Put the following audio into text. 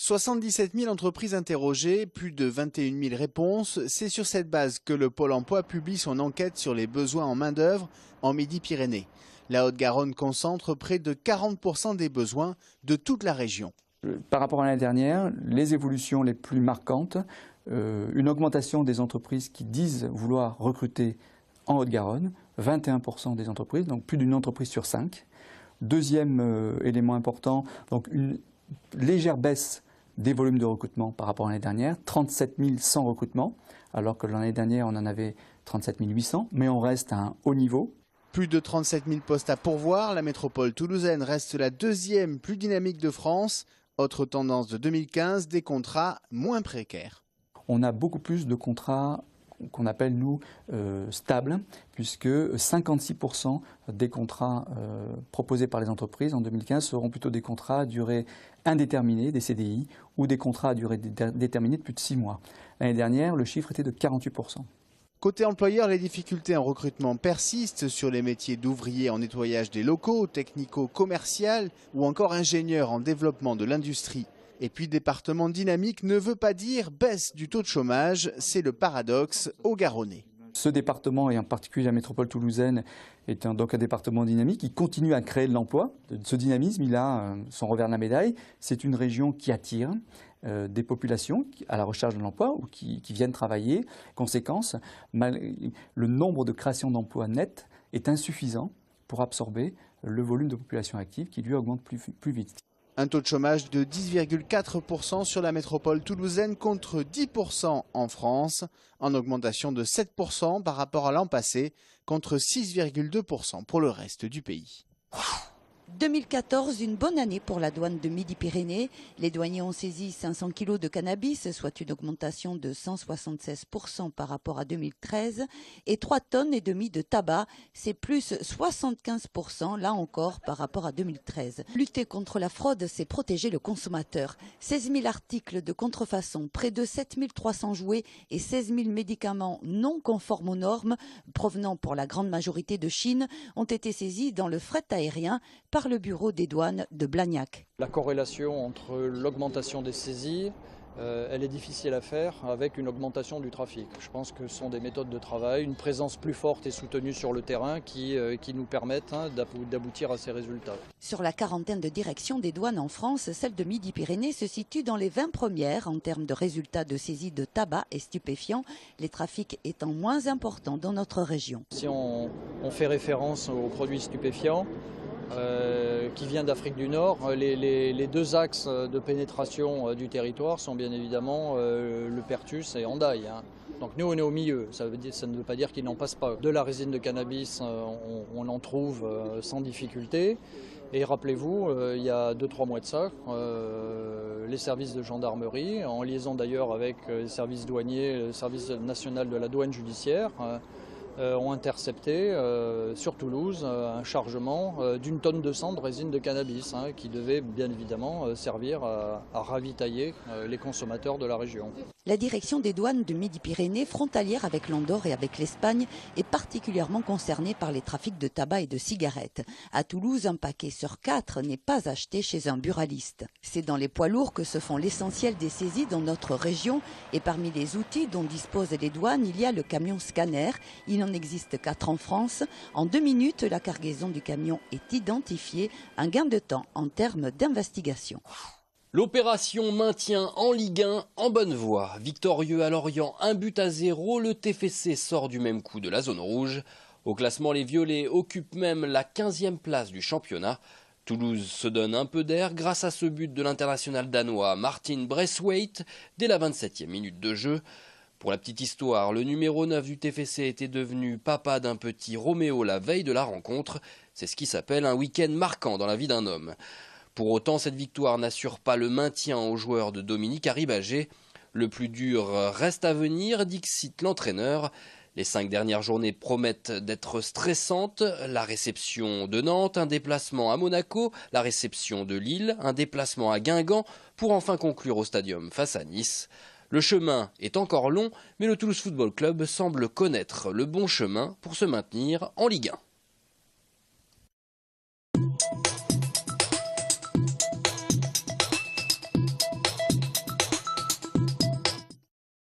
77 000 entreprises interrogées, plus de 21 000 réponses. C'est sur cette base que le Pôle emploi publie son enquête sur les besoins en main-d'œuvre en Midi-Pyrénées. La Haute-Garonne concentre près de 40% des besoins de toute la région. Par rapport à l'année dernière, les évolutions les plus marquantes, une augmentation des entreprises qui disent vouloir recruter en Haute-Garonne, 21% des entreprises, donc plus d'une entreprise sur 5. Deuxième élément important, donc une légère baisse des volumes de recrutement par rapport à l'année dernière, 37 100 recrutements, alors que l'année dernière on en avait 37 800, mais on reste à un haut niveau. Plus de 37 000 postes à pourvoir, la métropole toulousaine reste la deuxième plus dynamique de France. Autre tendance de 2015, des contrats moins précaires. On a beaucoup plus de contrats qu'on appelle, nous, stables, puisque 56% des contrats proposés par les entreprises en 2015 seront plutôt des contrats à durée indéterminée, des CDI, ou des contrats à durée déterminée de plus de 6 mois. L'année dernière, le chiffre était de 48%. Côté employeur, les difficultés en recrutement persistent sur les métiers d'ouvrier en nettoyage des locaux, technico-commercial ou encore ingénieur en développement de l'industrie. Et puis département dynamique ne veut pas dire baisse du taux de chômage, c'est le paradoxe haut-garonnais. Ce département, et en particulier la métropole toulousaine, est donc un département dynamique qui continue à créer de l'emploi. Ce dynamisme, il a son revers de la médaille. C'est une région qui attire des populations à la recherche de l'emploi ou qui viennent travailler. Conséquence, le nombre de créations d'emplois nettes est insuffisant pour absorber le volume de population active qui lui augmente plus vite. Un taux de chômage de 10,4% sur la métropole toulousaine contre 10% en France, en augmentation de 7% par rapport à l'an passé, contre 6,2% pour le reste du pays. 2014, une bonne année pour la douane de Midi-Pyrénées. Les douaniers ont saisi 500 kg de cannabis, soit une augmentation de 176% par rapport à 2013, et 3,5 tonnes de tabac, c'est plus 75% là encore par rapport à 2013. Lutter contre la fraude, c'est protéger le consommateur. 16 000 articles de contrefaçon, près de 7 300 jouets et 16 000 médicaments non conformes aux normes, provenant pour la grande majorité de Chine, ont été saisis dans le fret aérien par le bureau des douanes de Blagnac. La corrélation entre l'augmentation des saisies, elle est difficile à faire avec une augmentation du trafic. Je pense que ce sont des méthodes de travail, une présence plus forte et soutenue sur le terrain qui nous permettent d'aboutir à ces résultats. Sur la quarantaine de directions des douanes en France, celle de Midi-Pyrénées se situe dans les 20 premières en termes de résultats de saisie de tabac et stupéfiants, les trafics étant moins importants dans notre région. Si on fait référence aux produits stupéfiants, qui vient d'Afrique du Nord. Les deux axes de pénétration du territoire sont bien évidemment le Pertus et Hendaye. Donc nous on est au milieu, ça ne veut pas dire qu'il n'en passe pas. De la résine de cannabis, on en trouve sans difficulté. Et rappelez-vous, il y a 2-3 mois de ça, les services de gendarmerie, en liaison d'ailleurs avec les services douaniers, le service national de la douane judiciaire, ont intercepté sur Toulouse un chargement d'1,2 tonne de résine de cannabis qui devait bien évidemment servir à ravitailler les consommateurs de la région. La direction des douanes de Midi-Pyrénées, frontalière avec l'Andorre et avec l'Espagne, est particulièrement concernée par les trafics de tabac et de cigarettes. À Toulouse, un paquet sur 4 n'est pas acheté chez un buraliste. C'est dans les poids lourds que se font l'essentiel des saisies dans notre région. Et parmi les outils dont disposent les douanes, il y a le camion scanner. Il n'en existe qu'4 en France. En 2 minutes, la cargaison du camion est identifiée. Un gain de temps en termes d'investigation. L'opération maintien en Ligue 1 en bonne voie. Victorieux à Lorient, 1-0, le TFC sort du même coup de la zone rouge. Au classement, les Violets occupent même la 15e place du championnat. Toulouse se donne un peu d'air grâce à ce but de l'international danois Martin Braithwaite dès la 27e minute de jeu. Pour la petite histoire, le numéro 9 du TFC était devenu papa d'un petit Roméo la veille de la rencontre. C'est ce qui s'appelle un week-end marquant dans la vie d'un homme. Pour autant, cette victoire n'assure pas le maintien aux joueurs de Dominique Arribagé. Le plus dur reste à venir, dixit l'entraîneur. Les 5 dernières journées promettent d'être stressantes. La réception de Nantes, un déplacement à Monaco, la réception de Lille, un déplacement à Guingamp, pour enfin conclure au Stadium face à Nice. Le chemin est encore long, mais le Toulouse Football Club semble connaître le bon chemin pour se maintenir en Ligue 1.